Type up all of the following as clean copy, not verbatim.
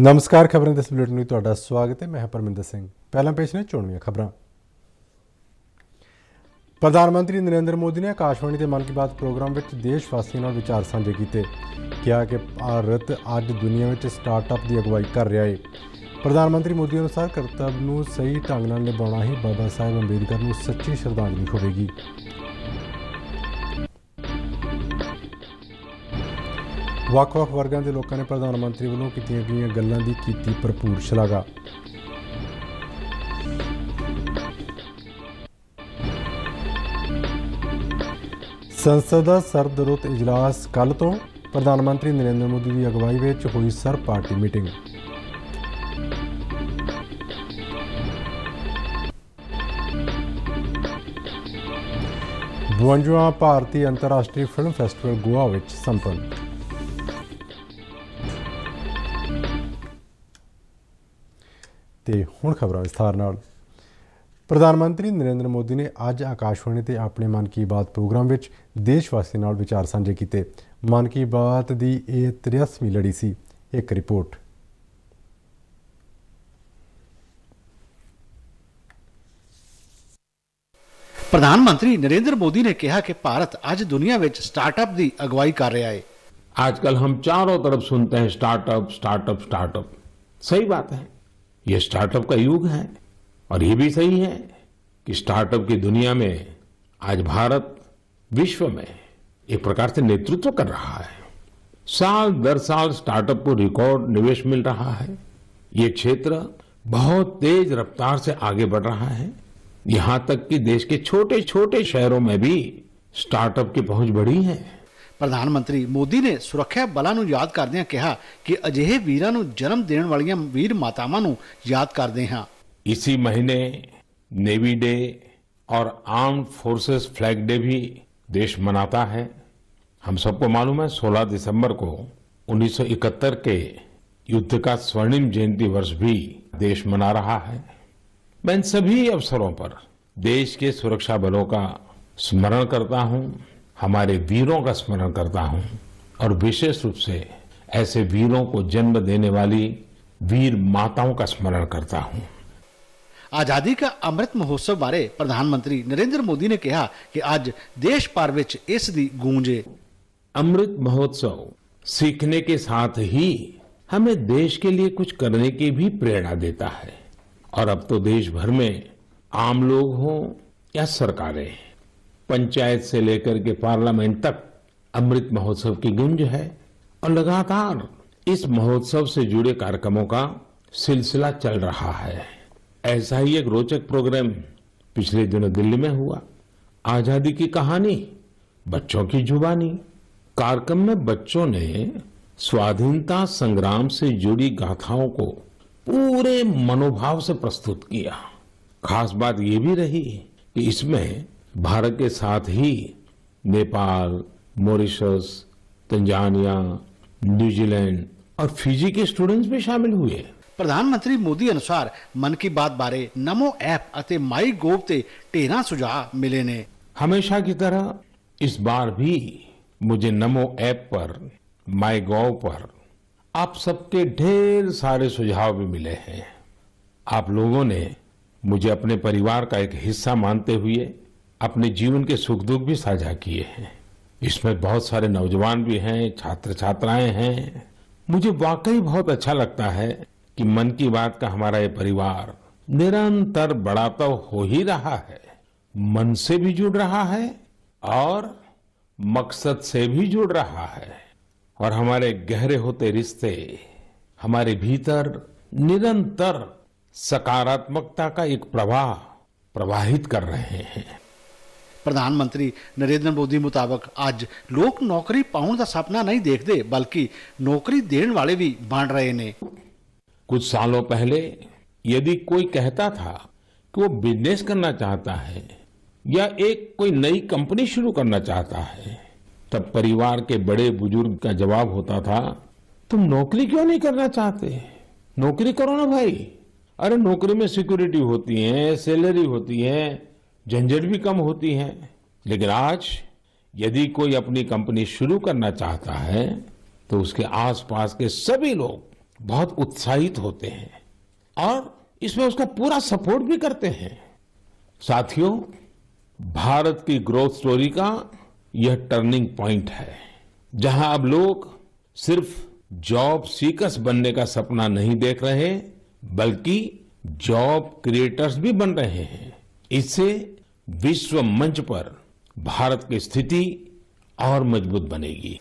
नमस्कार, खबरें 10 बुलेटिन में तुहाडा स्वागत है। मैं परमिंदर सिंह। पहला पेश ने चोणवीं खबरां। प्रधानमंत्री नरेंद्र मोदी ने आकाशवाणी के मन की बात प्रोग्राम में देशवासियों नाल विचार साझे किए। कहा कि भारत अज दुनिया में स्टार्टअप की अगवाई कर रहा है। प्रधानमंत्री मोदी अनुसार कर्तव्य को सही ढंग नाल निभाउणा ही बाबा साहेब अंबेडकर को सच्ची श्रद्धांजलि होवेगी। ਵੱਖ-ਵੱਖ वर्गों के लोगों ने प्रधानमंत्री वालों कीतियां गईयां गल्लां दी कीती भरपूर शलाघा। संसद का सरद-रुत इजलास कल तो प्रधानमंत्री नरेंद्र मोदी की अगवाई में हुई सर्व पार्टी मीटिंग। बवंजावां भारतीय अंतरराष्ट्रीय फिल्म फैसटिवल गोवा में संपन्न। ते हुण खबरां विस्तार नाल। प्रधानमंत्री नरेंद्र मोदी ने अज आकाशवाणी ते अपने मन की बात प्रोग्राम विच देशवासियों नाल विचार साझे किए। मन की बात की यह 83वीं लड़ी सी। एक रिपोर्ट। प्रधानमंत्री नरेंद्र मोदी ने कहा कि भारत आज दुनिया में स्टार्टअप की अगवाई कर रहा है। आजकल हम चारों तरफ सुनते हैं स्टार्टअप स्टार्टअप स्टार्टअप। सही बात है, ये स्टार्टअप का युग है और ये भी सही है कि स्टार्टअप की दुनिया में आज भारत विश्व में एक प्रकार से नेतृत्व कर रहा है। साल दर साल स्टार्टअप को रिकॉर्ड निवेश मिल रहा है। ये क्षेत्र बहुत तेज रफ्तार से आगे बढ़ रहा है। यहां तक कि देश के छोटे छोटे शहरों में भी स्टार्टअप की पहुंच बढ़ी है। प्रधानमंत्री मोदी ने सुरक्षा बलों को याद करदे कहा कि अजिहे वीरां को जन्म देने वाली वीर मातावां को याद करते हैं। इसी महीने नेवी डे और आर्म्ड फोर्सेस फ्लैग डे भी देश मनाता है। हम सबको मालूम है 16 दिसंबर को 1971 के युद्ध का स्वर्णिम जयंती वर्ष भी देश मना रहा है। मैं इन सभी अवसरों पर देश के सुरक्षा बलों का स्मरण करता हूं, हमारे वीरों का स्मरण करता हूं और विशेष रूप से ऐसे वीरों को जन्म देने वाली वीर माताओं का स्मरण करता हूं। आजादी का अमृत महोत्सव बारे प्रधानमंत्री नरेंद्र मोदी ने कहा कि आज देश भर में इस दी गूंज है। अमृत महोत्सव सीखने के साथ ही हमें देश के लिए कुछ करने की भी प्रेरणा देता है और अब तो देश भर में आम लोग हों या सरकारें, पंचायत से लेकर के पार्लियामेंट तक अमृत महोत्सव की गूंज है और लगातार इस महोत्सव से जुड़े कार्यक्रमों का सिलसिला चल रहा है। ऐसा ही एक रोचक प्रोग्राम पिछले दिनों दिल्ली में हुआ। आजादी की कहानी बच्चों की जुबानी। कार्यक्रम में बच्चों ने स्वाधीनता संग्राम से जुड़ी गाथाओं को पूरे मनोभाव से प्रस्तुत किया। खास बात यह भी रही कि इसमें भारत के साथ ही नेपाल, मॉरिशस, तंजानिया, न्यूजीलैंड और फिजी के स्टूडेंट्स भी शामिल हुए। प्रधानमंत्री मोदी अनुसार मन की बात बारे नमो ऐप और माई गोव ते ढेर सुझाव मिले ने। हमेशा की तरह इस बार भी मुझे नमो ऐप पर, माई गोव पर आप सबके ढेर सारे सुझाव भी मिले हैं। आप लोगों ने मुझे अपने परिवार का एक हिस्सा मानते हुए अपने जीवन के सुख दुख भी साझा किए हैं। इसमें बहुत सारे नौजवान भी हैं, छात्र छात्राएं हैं। मुझे वाकई बहुत अच्छा लगता है कि मन की बात का हमारा ये परिवार निरंतर बड़ा तो हो ही रहा है, मन से भी जुड़ रहा है और मकसद से भी जुड़ रहा है और हमारे गहरे होते रिश्ते हमारे भीतर निरंतर सकारात्मकता का एक प्रवाह प्रवाहित कर रहे हैं। प्रधानमंत्री नरेंद्र मोदी मुताबिक आज लोग नौकरी पाने का सपना नहीं देखते बल्कि नौकरी देने वाले भी बन रहे ने। कुछ सालों पहले यदि कोई कहता था कि वो बिजनेस करना चाहता है या एक कोई नई कंपनी शुरू करना चाहता है, तब परिवार के बड़े बुजुर्ग का जवाब होता था, तुम नौकरी क्यों नहीं करना चाहते? नौकरी करो ना भाई। अरे नौकरी में सिक्योरिटी होती है, सैलरी होती है, झंझट भी कम होती है। लेकिन आज यदि कोई अपनी कंपनी शुरू करना चाहता है तो उसके आसपास के सभी लोग बहुत उत्साहित होते हैं और इसमें उसका पूरा सपोर्ट भी करते हैं। साथियों, भारत की ग्रोथ स्टोरी का यह टर्निंग पॉइंट है, जहां अब लोग सिर्फ जॉब सीकर्स बनने का सपना नहीं देख रहे, बल्कि जॉब क्रिएटर्स भी बन रहे हैं। इससे विश्व मंच पर भारत की स्थिति और मजबूत बनेगी।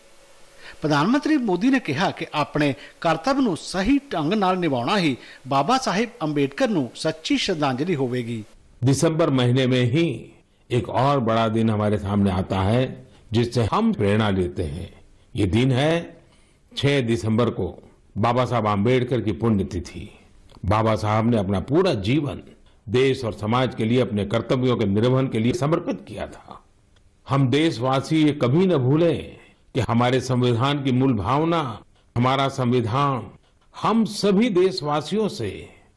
प्रधानमंत्री मोदी ने कहा कि अपने कर्तव्य ਨੂੰ सही ढंग ਨਾਲ ਨਿਭਾਉਣਾ ही बाबा साहेब अंबेडकर ਨੂੰ सच्ची श्रद्धांजलि होवेगी। दिसंबर महीने में ही एक और बड़ा दिन हमारे सामने आता है, जिससे हम प्रेरणा लेते हैं। ये दिन है 6 दिसंबर को बाबा साहब आम्बेडकर की पुण्यतिथि। बाबा साहब ने अपना पूरा जीवन देश और समाज के लिए, अपने कर्तव्यों के निर्वहन के लिए समर्पित किया था। हम देशवासी ये कभी न भूलें कि हमारे संविधान की मूल भावना, हमारा संविधान हम सभी देशवासियों से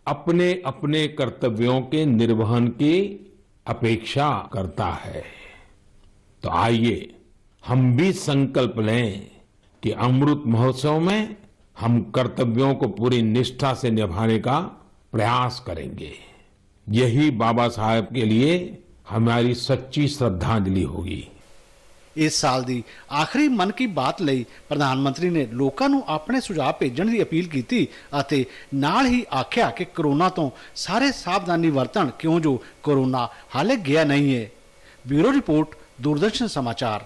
अपने अपने कर्तव्यों के निर्वहन की अपेक्षा करता है। तो आइए हम भी संकल्प लें कि अमृत महोत्सव में हम कर्तव्यों को पूरी निष्ठा से निभाने का प्रयास करेंगे। यही बाबा साहब के लिए हमारी सच्ची श्रद्धांजलि होगी। इस साल दी आखिरी मन की बात ਲਈ प्रधानमंत्री ने लोगों ਨੂੰ ਆਪਣੇ ਸੁਝਾਅ ਭੇਜਣ ਦੀ ਅਪੀਲ ਕੀਤੀ ਅਤੇ ਨਾਲ ਹੀ ਆਖਿਆ ਕਿ कोरोना तो सारे सावधानी वरतन क्यों जो कोरोना हाले गया नहीं है। ब्यूरो रिपोर्ट, दूरदर्शन समाचार।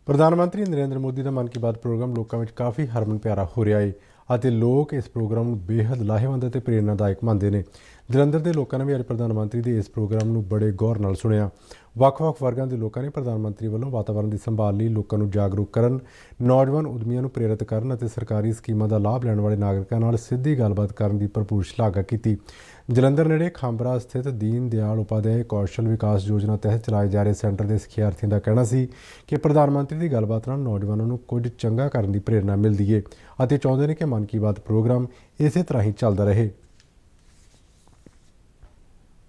प्रधानमंत्री नरेंद्र मोदी का मन की बात प्रोग्राम लोगों में काफ़ी हरमन प्यारा हो रहा है ਅਤੇ ਲੋਕ ਇਸ ਪ੍ਰੋਗਰਾਮ ਨੂੰ ਬੇहद ਲਾਹੇਵੰਦ ਅਤੇ ਪ੍ਰੇਰਨਾਦਾਇਕ ਮੰਨਦੇ ਨੇ। ਜਲੰਧਰ ਦੇ ਲੋਕਾਂ ਨੇ ਵੀ ਅੱਜ ਪ੍ਰਧਾਨ ਮੰਤਰੀ ਦੇ ਇਸ ਪ੍ਰੋਗਰਾਮ ਨੂੰ ਬੜੇ ਗੌਰ ਨਾਲ ਸੁਣਿਆ। ਵੱਖ-ਵੱਖ ਵਰਗਾਂ ਦੇ ਲੋਕਾਂ ਨੇ ਪ੍ਰਧਾਨ ਮੰਤਰੀ ਵੱਲੋਂ ਵਾਤਾਵਰਣ ਦੀ ਸੰਭਾਲ ਲਈ ਲੋਕਾਂ ਨੂੰ ਜਾਗਰੂਕ ਕਰਨ, ਨੌਜਵਾਨ ਉਦਮੀਆਂ ਨੂੰ ਪ੍ਰੇਰਿਤ ਕਰਨ ਅਤੇ ਸਰਕਾਰੀ ਸਕੀਮਾਂ ਦਾ ਲਾਭ ਲੈਣ ਵਾਲੇ ਨਾਗਰਿਕਾਂ ਨਾਲ ਸਿੱਧੀ ਗੱਲਬਾਤ ਕਰਨ ਦੀ ਭਰਪੂਰ ਸ਼ਲਾਘਾ ਕੀਤੀ। ਜਲੰਧਰ ਨੇੜੇ ਖਾਂਬਰਾ ਸਥਿਤ ਦੀਨ ਦਿਆਲ ਉਪਾਧਿਆਏ ਕੌਸ਼ਲ ਵਿਕਾਸ ਯੋਜਨਾ ਤਹਿਤ ਚਲਾਏ ਜਾ ਰਹੇ ਸੈਂਟਰ ਦੇ ਸਿਖਿਆਰਥੀਆਂ ਦਾ ਕਹਿਣਾ ਸੀ ਕਿ ਪ੍ਰਧਾਨ ਮੰਤਰੀ ਦੀ ਗੱਲਬਾਤ ਨਾਲ ਨੌਜਵਾਨਾਂ ਨੂੰ ਕੁਝ ਚੰਗਾ ਕਰਨ ਦੀ ਪ੍ਰੇਰਨਾ ਮਿਲਦੀ ਹੈ ਅਤੇ ਚਾਹੁੰਦੇ ਨੇ ਕਿ ਮਨ ਕੀ ਬਾਤ प्रोग्राम इस तरह ही चलता रहे।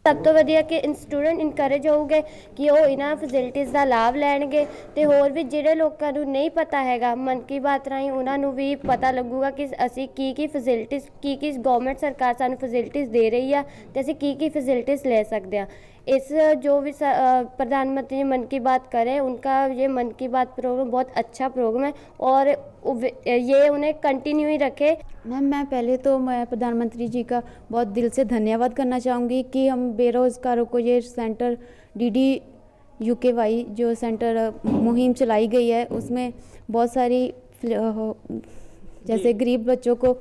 सब तो वधिया कि स्टूडेंट इनकरेज होऊगे कि वो इन्हां फैसिलिटीज़ का लाभ लैणगे ते होर भी जिहड़े लोकां नूं नहीं पता हैगा मन की बात राहीं उन्हां नूं भी पता लगूगा कि असीं की फैसिलिटीज़ की गवर्नमेंट सरकार सानूं फैसिलिटीज़ दे रही है ते असीं की फैसिलिटीज़ ले सकते हैं। इस जो भी प्रधानमंत्री मन की बात करें उनका ये मन की बात प्रोग्राम बहुत अच्छा प्रोग्राम है और ये उन्हें कंटिन्यू ही रखे। मैम, मैं पहले तो मैं प्रधानमंत्री जी का बहुत दिल से धन्यवाद करना चाहूँगी कि हम बेरोज़गारों को ये सेंटर DD-UKY जो सेंटर मुहिम चलाई गई है उसमें बहुत सारी जैसे गरीब बच्चों को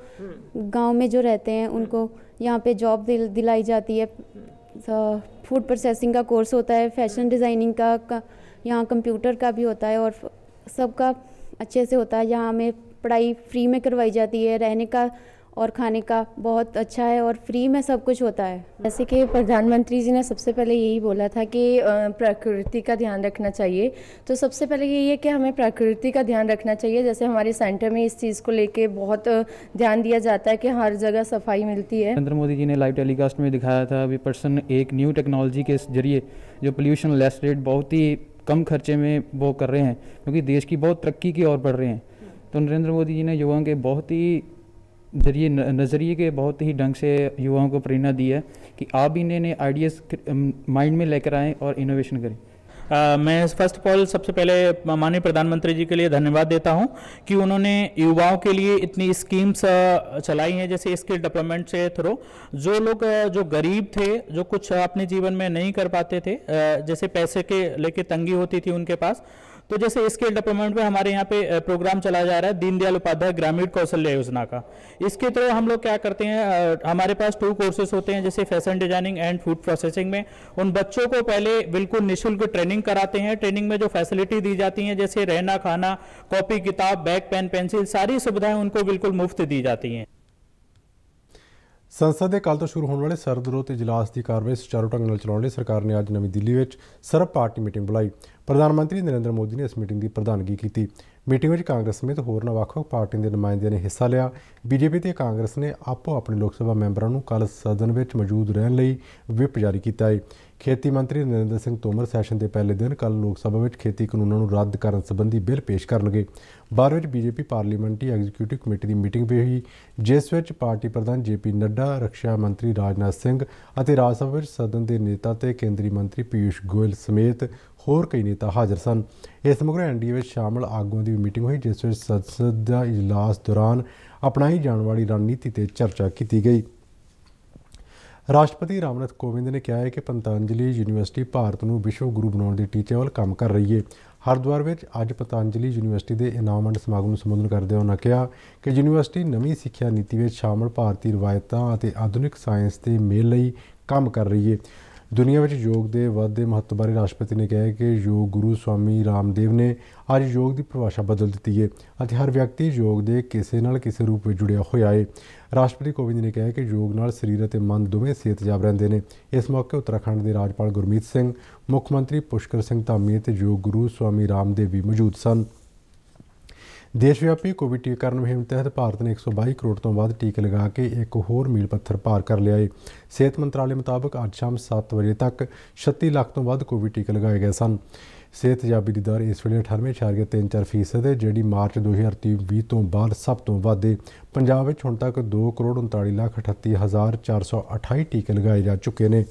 गांव में जो रहते हैं उनको यहाँ पे जॉब दिलाई जाती है। फूड प्रोसेसिंग का कोर्स होता है, फैशन डिज़ाइनिंग का यहाँ कंप्यूटर का भी होता है और सबका अच्छे से होता है। यहाँ हमें पढ़ाई फ्री में करवाई जाती है, रहने का और खाने का बहुत अच्छा है और फ्री में सब कुछ होता है। जैसे कि प्रधानमंत्री जी ने सबसे पहले यही बोला था कि प्रकृति का ध्यान रखना चाहिए, तो सबसे पहले यही है कि हमें प्रकृति का ध्यान रखना चाहिए। जैसे हमारे सेंटर में इस चीज़ को लेके बहुत ध्यान दिया जाता है कि हर जगह सफाई मिलती है। नरेंद्र मोदी जी ने लाइव टेलीकास्ट में दिखाया था अभी पर्सन एक न्यू टेक्नोलॉजी के जरिए जो पोल्यूशन लेस रेट बहुत ही कम खर्चे में वो कर रहे हैं, क्योंकि देश की बहुत तरक्की की ओर बढ़ रहे हैं। तो नरेंद्र मोदी जी ने युवाओं के बहुत ही नज़रिए के बहुत ही ढंग से युवाओं को प्रेरणा दी है कि आप भी नए नए आइडियाज़ माइंड में लेकर आएँ और इनोवेशन करें। मैं फर्स्ट ऑफ ऑल सबसे पहले माननीय प्रधानमंत्री जी के लिए धन्यवाद देता हूं कि उन्होंने युवाओं के लिए इतनी स्कीम्स चलाई हैं, जैसे स्किल डेवलपमेंट से थ्रू जो लोग जो गरीब थे, जो कुछ अपने जीवन में नहीं कर पाते थे, जैसे पैसे के लेके तंगी होती थी उनके पास, तो जैसे स्किल डेवलपमेंट में हमारे यहाँ पे प्रोग्राम चलाया जा रहा है दीनदयाल उपाध्याय ग्रामीण कौशल्य योजना का। इसके थ्रू हम लोग क्या करते हैं, हमारे पास 2 कोर्सेज होते हैं, जैसे fashion designing and food processing में उन बच्चों को पहले बिल्कुल निःशुल्क ट्रेनिंग कराते हैं। ट्रेनिंग में जो फैसिलिटी दी जाती हैं जैसे रहना, खाना, कॉपी किताब, बैग, पेन, पेंसिल, सारी सुविधाएं उनको बिल्कुल मुफ्त दी जाती हैं। संसद के कल तो शुरू होने वाले सरद रोह इजलास की कार्रवाई सुचारू ढंग नाल चलाउण लई सरकार ने अज नवी दिल्ली में सर्व पार्टी मीटिंग बुलाई। प्रधानमंत्री नरेंद्र मोदी ने इस मीटिंग की प्रधानगी की। मीटिंग में कांग्रेस समेत होरना ਵੱਖ-ਵੱਖ पार्टियों के नुमाइंदियों ने हिस्सा लिया। बीजेपी ते कांग्रेस ने आपो अपने लोक सभा मैंबरों को कल सदन में मौजूद रहने लई व्हिप जारी किया है। ਖੇਤੀ ਮੰਤਰੀ ਨਰਿੰਦਰ ਸਿੰਘ ਤੋਮਰ ਸੈਸ਼ਨ ਦੇ ਪਹਿਲੇ ਦਿਨ ਕੱਲ੍ਹ ਲੋਕ ਸਭਾ ਵਿੱਚ ਖੇਤੀ ਕਾਨੂੰਨਾਂ ਨੂੰ ਰੱਦ ਕਰਨ ਸੰਬੰਧੀ ਬਿੱਲ ਪੇਸ਼ ਕਰਨਗੇ। ਬਾਅਦ ਵਿੱਚ ਬੀਜੇਪੀ ਪਾਰਲੀਮੈਂਟਰੀ ਐਗਜ਼ੀਕਿਊਟਿਵ ਕਮੇਟੀ ਦੀ ਮੀਟਿੰਗ ਵੀ ਹੋਈ, ਜਿਸ ਵਿੱਚ ਪਾਰਟੀ ਪ੍ਰਧਾਨ JP ਨੱਡਾ, ਰੱਖਿਆ ਮੰਤਰੀ ਰਾਜਨਾਥ ਸਿੰਘ ਅਤੇ ਰਾਜ ਸਭਾ ਵਿੱਚ ਸਦਨ ਦੇ ਨੇਤਾ ਤੇ ਕੇਂਦਰੀ ਮੰਤਰੀ ਪੀਯੂਸ਼ ਗੋਇਲ ਸਮੇਤ ਹੋਰ ਕਈ ਨੇਤਾ ਹਾਜ਼ਰ ਸਨ। ਇਸ ਮਗਰੋਂ NDA ਵਿੱਚ ਸ਼ਾਮਲ ਆਗੂਆਂ ਦੀ ਮੀਟਿੰਗ ਹੋਈ, ਜਿਸ ਵਿੱਚ ਸੰਸਦ ਦਾ ਇਜਲਾਸ ਦੌਰਾਨ ਅਪਣਾਈ ਜਾਣ ਵਾਲੀ ਰਣਨੀਤੀ ਤੇ ਚਰਚਾ ਕੀਤੀ ਗਈ। ਰਾਸ਼ਟਰਪਤੀ ਰਾਮਨਾਥ ਕੋਵਿੰਦ ਨੇ ਕਿਹਾ ਹੈ ਕਿ ਪਤੰਜਲੀ ਯੂਨੀਵਰਸਿਟੀ ਭਾਰਤ ਨੂੰ ਵਿਸ਼ਵ ਗੁਰੂ ਬਣਾਉਣ ਦੇ ਟੀਚੇ ਵੱਲ ਕੰਮ ਕਰ ਰਹੀ ਹੈ। ਹਰਿਦੁਆਰ ਵਿੱਚ ਅੱਜ ਪਤੰਜਲੀ ਯੂਨੀਵਰਸਿਟੀ ਦੇ ਇਨਾਮ ਵੰਡ ਸਮਾਗਮ ਨੂੰ ਸੰਬੋਧਨ ਕਰਦਿਆਂ ਉਨ੍ਹਾਂ ਕਿਹਾ ਕਿ ਯੂਨੀਵਰਸਿਟੀ ਨਵੀਂ ਸਿੱਖਿਆ ਨੀਤੀ ਵਿੱਚ ਸ਼ਾਮਲ ਭਾਰਤੀ ਰਵਾਇਤਾਂ ਅਤੇ ਆਧੁਨਿਕ ਸਾਇੰਸ ਦੇ ਮੇਲ ਲਈ ਕੰਮ ਕਰ ਰਹੀ ਹੈ। ਦੁਨੀਆ ਵਿੱਚ ਯੋਗ ਦੇ ਵੱਧਦੇ ਮਹੱਤਵ ਬਾਰੇ ਰਾਸ਼ਟਰਪਤੀ ਨੇ ਕਿਹਾ ਕਿ ਯੋਗ ਗੁਰੂ ਸਵਾਮੀ ਰਾਮਦੇਵ ਨੇ ਅੱਜ ਯੋਗ ਦੀ ਪਰਿਭਾਸ਼ਾ ਬਦਲ ਦਿੱਤੀ ਹੈ ਅਤੇ ਹਰ ਵਿਅਕਤੀ ਯੋਗ ਦੇ ਕਿਸੇ ਨਾਲ ਕਿਸੇ ਰੂਪ ਵਿੱਚ ਜੁੜਿਆ ਹੋਇਆ ਹੈ। ਰਾਸ਼ਟਰਪਤੀ ਕੋਵਿੰਦ ਨੇ ਕਿਹਾ ਕਿ ਯੋਗ ਨਾਲ ਸਰੀਰ ਅਤੇ ਮਨ ਦੋਵੇਂ ਸਿਹਤਯਾਬ ਰਹਿੰਦੇ ਨੇ। ਇਸ ਮੌਕੇ ਉੱਤਰਾਖੰਡ ਦੇ ਰਾਜਪਾਲ ਗੁਰਮੀਤ ਸਿੰਘ, ਮੁੱਖ ਮੰਤਰੀ ਪੁਸ਼ਕਰ ਸਿੰਘ ਧਾਮੀ ਅਤੇ ਯੋਗ ਗੁਰੂ ਸਵਾਮੀ ਰਾਮਦੇਵ ਵੀ ਮੌਜੂਦ ਸਨ। ਦੇਸ਼ ਵਿਆਪੀ ਕੋਵਿਡ ਟੀਕਾਕਰਨ ਮੁਹਿੰਮ ਤਹਿਤ ਭਾਰਤ ਨੇ 122 ਕਰੋੜ ਤੋਂ ਵੱਧ ਟੀਕੇ ਲਗਾ ਕੇ ਇੱਕ ਹੋਰ ਮੀਲ ਪੱਥਰ ਪਾਰ ਕਰ ਲਿਆ ਹੈ। ਸਿਹਤ ਮੰਤਰਾਲੇ ਮੁਤਾਬਕ ਅੱਜ ਸ਼ਾਮ 7 ਵਜੇ ਤੱਕ 36 ਲੱਖ ਤੋਂ ਵੱਧ ਕੋਵਿਡ ਟੀਕੇ ਲਗਾਏ ਗਏ ਸਨ। ਸਿਹਤਯਾਬੀ ਦੀ ਦਰ ਇਸ ਵੇਲੇ 98.34% ਹੈ, ਜਿਹੜੀ ਮਾਰਚ 2020 ਤੋਂ ਬਾਅਦ ਸਭ ਤੋਂ ਵੱਧ ਹੈ। ਪੰਜਾਬ ਵਿੱਚ ਹੁਣ ਤੱਕ 2,39,38,428 ਟੀਕੇ ਲਗਾਏ ਜਾ ਚੁੱਕੇ ਨੇ।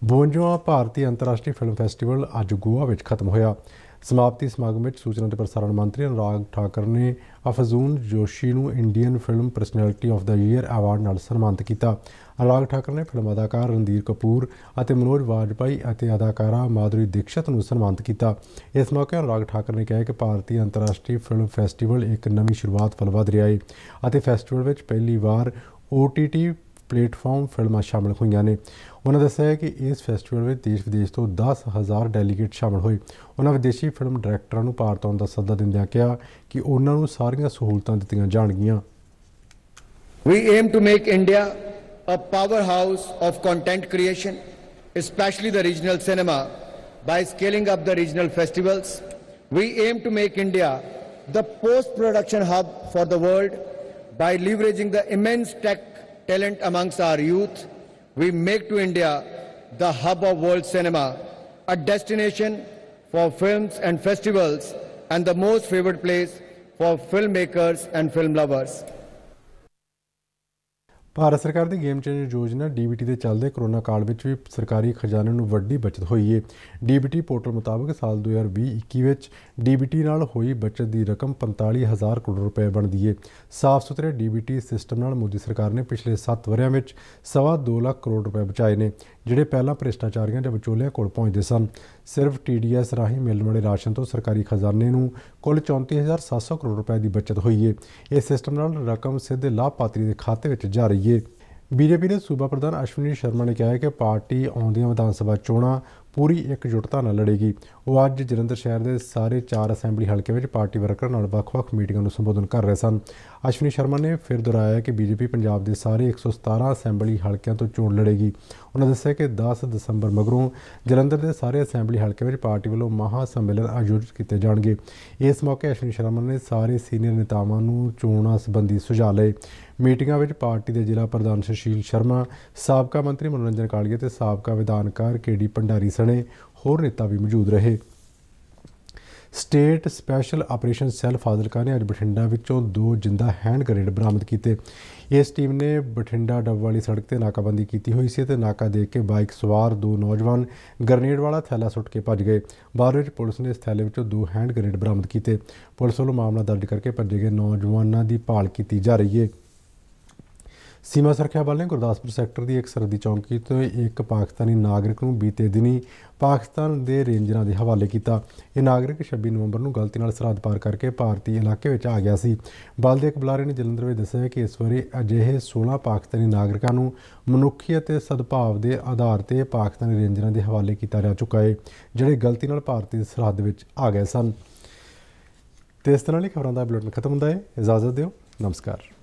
52ਵਾਂ ਭਾਰਤੀ ਅੰਤਰਰਾਸ਼ਟਰੀ ਫਿਲਮ ਫੈਸਟੀਵਲ ਅੱਜ ਗੋਆ ਵਿੱਚ ਖਤਮ ਹੋਇਆ। ਸਮਾਪਤੀ ਸਮਾਗਮ ਵਿੱਚ ਸੂਚਨਾ ਤੇ ਪ੍ਰਸਾਰਣ ਮੰਤਰੀ ਅਨੁਰਾਗ ਠਾਕਰ ਨੇ ਅਫਜ਼ੂਨ ਜੋਸ਼ੀ ਨੂੰ Indian film personality of the year award ਨਾਲ ਸਨਮਾਨਿਤ ਕੀਤਾ। ਅਨੁਰਾਗ ਠਾਕਰ ਨੇ ਫਿਲਮ ਅਦਾਕਾਰ ਰਣਧੀਰ ਕਪੂਰ ਅਤੇ ਮਨੋਜ ਵਾਜਪਾਈ ਅਤੇ ਅਦਾਕਾਰਾ ਮਾਧੁਰੀ ਦੀਕਸ਼ਤ ਨੂੰ ਸਨਮਾਨਿਤ ਕੀਤਾ। ਇਸ ਮੌਕੇ ਅਨੁਰਾਗ ਠਾਕਰ ਨੇ ਕਿਹਾ ਕਿ ਭਾਰਤੀ ਅੰਤਰਰਾਸ਼ਟਰੀ ਫਿਲਮ ਫੈਸਟੀਵਲ ਇੱਕ ਨਵੀਂ ਸ਼ੁਰੂਆਤ ਵੱਲ ਵਧ ਰਿਹਾ ਹੈ ਅਤੇ ਫੈਸਟੀਵਲ ਵਿੱਚ ਪਹਿਲੀ ਵਾਰ OTT ਪਲੇਟਫਾਰਮ ਫਿਲਮਾਂ ਸ਼ਾਮਲ ਹੋਈਆਂ ਨੇ। ਉਹਨਾਂ ਦੱਸਿਆ ਕਿ ਇਸ ਫੈਸਟੀਵਲ ਵਿੱਚ ਦੇਸ਼ ਵਿਦੇਸ਼ ਤੋਂ 10,000 ਡੈਲੀਗੇਟ ਸ਼ਾਮਲ ਹੋਏ। ਉਹਨਾਂ ਵਿਦੇਸ਼ੀ ਫਿਲਮ ਡਾਇਰੈਕਟਰਾਂ ਨੂੰ ਭਾਰਤ ਆਉਣ ਦਾ ਸੱਦਾ ਦਿੰਦਿਆਂ ਕਿਹਾ ਕਿ ਉਹਨਾਂ ਨੂੰ ਸਾਰੀਆਂ ਸਹੂਲਤਾਂ ਦਿੱਤੀਆਂ ਜਾਣਗੀਆਂ। We aim to make India a powerhouse of content creation, especially the regional cinema, by scaling up the regional festivals. We aim to make India the post-production hub for the world by leveraging the immense tech talent amongst our youth. We make to India the hub of world cinema, a destination for films and festivals, and the most favored place for filmmakers and film lovers. Bharat ਸਰਕਾਰ ਦੀ game changer ਯੋਜਨਾ DBT ਦੇ ਚੱਲਦੇ corona ਕਾਲ ਵਿੱਚ ਵੀ ਸਰਕਾਰੀ ਖਜ਼ਾਨੇ ਨੂੰ ਵੱਡੀ ਬਚਤ ਹੋਈ ਹੈ। DBT ਪੋਰਟਲ ਮੁਤਾਬਕ ਸਾਲ 2020-21 ਵਿੱਚ DBT ਨਾਲ ਹੋਈ ਬਚਤ ਦੀ ਰਕਮ 45,000 ਕਰੋੜ ਰੁਪਏ ਬਣਦੀ ਹੈ। ਸਾਫ਼ ਸੁਥਰੇ DBT ਸਿਸਟਮ ਨਾਲ ਮੋਦੀ ਸਰਕਾਰ ਨੇ ਪਿਛਲੇ 7 ਵਰ੍ਹਿਆਂ ਵਿੱਚ 2.25 ਲੱਖ ਕਰੋੜ ਰੁਪਏ ਬਚਾਏ ਨੇ, ਜਿਹੜੇ ਪਹਿਲਾਂ ਭ੍ਰਿਸ਼ਟਾਚਾਰੀਆਂ ਜਾਂ ਵਿਚੋਲਿਆਂ ਕੋਲ ਪਹੁੰਚਦੇ ਸਨ। ਸਿਰਫ TDS ਰਾਹੀਂ ਮਿਲਣ ਵਾਲੇ ਰਾਸ਼ਨ ਤੋਂ ਸਰਕਾਰੀ ਖਜ਼ਾਨੇ ਨੂੰ ਕੁੱਲ 34,700 ਕਰੋੜ ਰੁਪਏ ਦੀ ਬਚਤ ਹੋਈ ਹੈ। ਇਸ ਸਿਸਟਮ ਨਾਲ ਰਕਮ ਸਿੱਧੇ ਲਾਭਪਾਤਰੀ ਦੇ ਖਾਤੇ ਵਿੱਚ ਜਾ ਰਹੀ ਹੈ। BJP ਦੇ ਸੂਬਾ ਪ੍ਰਧਾਨ ਅਸ਼ਵਨੀ ਸ਼ਰਮਾ ਨੇ ਕਿਹਾ ਹੈ ਕਿ ਪਾਰਟੀ ਆਉਂਦੀਆਂ ਵਿਧਾਨ ਸਭਾ ਚੋਣਾਂ ਪੂਰੀ ਇਕਜੁੱਟਤਾ ਨਾਲ ਲੜੇਗੀ। ਉਹ ਅੱਜ ਜਲੰਧਰ ਸ਼ਹਿਰ ਦੇ ਸਾਰੇ 4 ਅਸੈਂਬਲੀ ਹਲਕੇ ਵਿੱਚ ਪਾਰਟੀ ਵਰਕਰਾਂ ਨਾਲ ਵੱਖ-ਵੱਖ ਮੀਟਿੰਗਾਂ ਨੂੰ ਸੰਬੋਧਨ ਕਰ ਰਹੇ ਸਨ। ਅਸ਼ਵਨੀ ਸ਼ਰਮਾ ਨੇ ਫਿਰ ਦੁਹਰਾਇਆ ਕਿ BJP ਪੰਜਾਬ ਦੇ ਸਾਰੇ 117 ਅਸੈਂਬਲੀ ਹਲਕਿਆਂ ਤੋਂ ਚੋਣ ਲੜੇਗੀ। ਉਹਨਾਂ ਦੱਸਿਆ ਕਿ 10 ਦਸੰਬਰ ਮਗਰੋਂ ਜਲੰਧਰ ਦੇ ਸਾਰੇ ਅਸੈਂਬਲੀ ਹਲਕਿਆਂ ਵਿੱਚ ਪਾਰਟੀ ਵੱਲੋਂ ਮਹਾ ਸੰਮੇਲਨ ਆਯੋਜਿਤ ਕੀਤੇ ਜਾਣਗੇ। ਇਸ ਮੌਕੇ ਅਸ਼ਵਨੀ ਸ਼ਰਮਾ ਨੇ ਸਾਰੇ ਸੀਨੀਅਰ ਨੇਤਾਵਾਂ ਨੂੰ ਚੋਣਾਂ ਸੰਬੰਧੀ ਸੁਝਾਅ ਲਏ। ਮੀਟਿੰਗਾਂ ਵਿੱਚ ਪਾਰਟੀ ਦੇ ਜ਼ਿਲ੍ਹਾ ਪ੍ਰਧਾਨ ਸੁਸ਼ੀਲ ਸ਼ਰਮਾ, ਸਾਬਕਾ ਮੰਤਰੀ ਮਨੋਰੰਜਨ ਕਾਲੀਆ ਤੇ ਸਾਬਕਾ ਵਿਧਾਨਕਾਰ KD ਭੰਡਾਰੀ ਸਣੇ ਹੋਰ ਨੇਤਾ ਵੀ ਮੌਜੂਦ ਰਹੇ। State special operation cell Fazilka ਨੇ ਅੱਜ ਬਠਿੰਡਾ ਵਿੱਚੋਂ 2 ਜਿੰਦਾ ਹੈਂਡ ਗ੍ਰੇਨੇਡ ਬਰਾਮਦ ਕੀਤੇ। ਇਸ ਟੀਮ ਨੇ ਬਠਿੰਡਾ ਡੱਬ ਵਾਲੀ ਸੜਕ ਤੇ ਨਾਕਾਬੰਦੀ ਕੀਤੀ ਹੋਈ ਸੀ ਤੇ ਨਾਕਾ ਦੇਖ ਕੇ ਬਾਈਕ ਸਵਾਰ 2 ਨੌਜਵਾਨ ਗ੍ਰੇਨੇਡ ਵਾਲਾ ਥੈਲਾ ਸੁੱਟ ਕੇ ਭੱਜ ਗਏ। ਬਾਅਦ ਵਿੱਚ ਪੁਲਿਸ ਨੇ ਇਸ ਥੈਲੇ ਵਿੱਚੋਂ 2 ਹੈਂਡ ਗ੍ਰੇਨੇਡ ਬਰਾਮਦ ਕੀਤੇ। ਪੁਲਿਸ ਵੱਲੋਂ ਮਾਮਲਾ ਦਰਜ ਕਰਕੇ ਭੱਜੇ ਗਏ ਨੌਜਵਾਨਾਂ ਦੀ ਭਾਲ ਕੀਤੀ ਜਾ ਰਹੀ ਹੈ। ਸੀਮਾ ਸੁਰੱਖਿਆ ਬਲ ਨੇ ਗੁਰਦਾਸਪੁਰ ਸੈਕਟਰ ਦੀ ਇੱਕ ਸਰਹੱਦੀ ਚੌਂਕੀ ਤੋਂ ਇੱਕ ਪਾਕਿਸਤਾਨੀ ਨਾਗਰਿਕ ਨੂੰ ਬੀਤੇ ਦਿਨੀ ਪਾਕਿਸਤਾਨ ਦੇ ਰੇਂਜਰਾਂ ਦੇ ਹਵਾਲੇ ਕੀਤਾ। ਇਹ ਨਾਗਰਿਕ 26 ਨਵੰਬਰ ਨੂੰ ਗਲਤੀ ਨਾਲ ਸਰਹੱਦ ਪਾਰ ਕਰਕੇ ਭਾਰਤੀ ਇਲਾਕੇ ਵਿੱਚ ਆ ਗਿਆ ਸੀ। ਬਲ ਦੇ ਇੱਕ ਬੁਲਾਰੇ ਨੇ ਜਲੰਧਰ ਵਿੱਚ ਦੱਸਿਆ ਕਿ ਇਸ ਵਾਰੀ ਅਜਿਹੇ 16 ਪਾਕਿਸਤਾਨੀ ਨਾਗਰਿਕਾਂ ਨੂੰ ਮਨੁੱਖੀ ਅਤੇ ਸਦਭਾਵ ਦੇ ਆਧਾਰ ਤੇ ਪਾਕਿਸਤਾਨੀ ਰੇਂਜਰਾਂ ਦੇ ਹਵਾਲੇ ਕੀਤਾ ਜਾ ਚੁੱਕਾ ਹੈ, ਜਿਹੜੇ ਗਲਤੀ ਨਾਲ ਭਾਰਤੀ ਸਰਹੱਦ ਵਿੱਚ ਆ ਗਏ ਸਨ। ਤੇ ਇਸ ਤਰ੍ਹਾਂ ਲਈ ਖਬਰਾਂ ਦਾ ਬੁਲੇਟਿਨ ਖਤਮ ਹੁੰਦਾ ਹੈ। ਇਜਾਜ਼ਤ ਦਿਓ। ਨਮਸਕਾਰ।